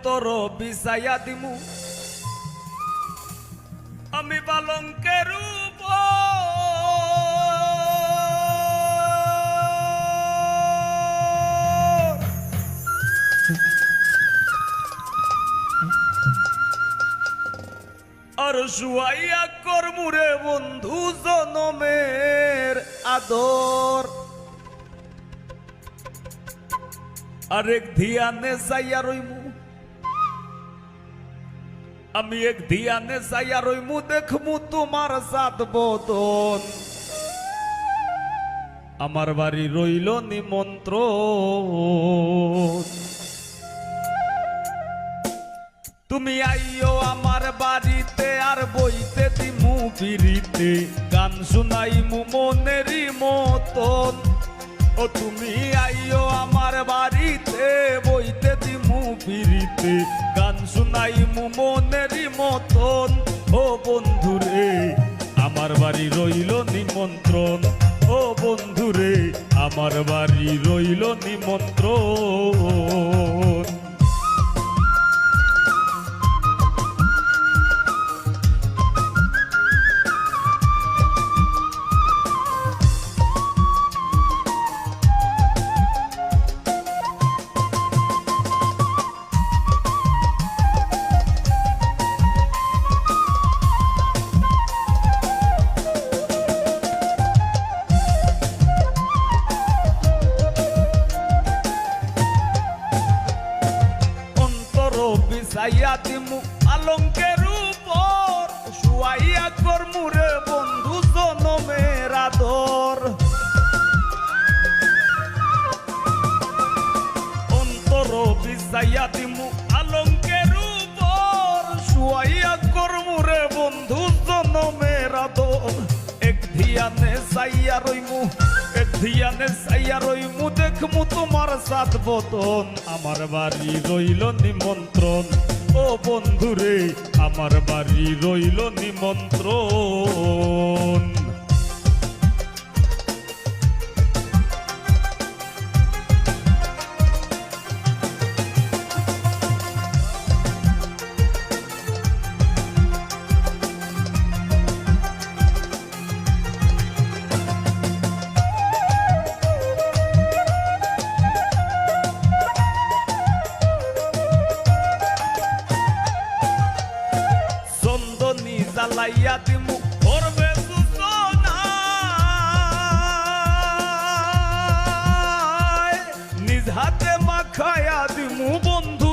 অন্তর বিছাইয়া দিমু আমি পালঙ্কের আর শুয়াইয়া করমুরে বন্ধু জনমের আদর আরেক ধিয়ানে যাইয়া রইমু আমি এক ধিয়ানে যাইয়া রইমু দেখমু তোমার সাত বদন আমার বাড়ি রইল নিমন্ত্রণ তুমি আইও আমার বাড়িতে আর বইতে দিমু বিড়িতে গান শুনাইমু মনেরই মতন ও তুমি আইও আমার বাড়িতে বইতে দিমু বিড়িতে গান শুনাইমু মনেরই মতন ও বন্ধুরে আমার বাড়ি রইল নিমন্ত্রণ ও বন্ধুরে আমার বাড়ি রইল নিমন্ত্রণ বিছাইয়া দিমু পালঙ্কের উপর শুয়াইয়া করমুরে বন্ধু জনমের আদর অন্তর বিছাইয়া দিমু পালঙ্কের উপর শুয়াইয়া করমুরে বন্ধু জনমের আদর এক ধিয়ানে যাইয়া রইমু এক ধিয়ানে যাইয়া রইমু দেখমু তোমার সাত বদন আমার বাড়ি রইল নিমন্ত্রণ ও বন্ধুরে আমার বাড়ি রইল নিমন্ত্রণ জ্বালাইয়া দিমু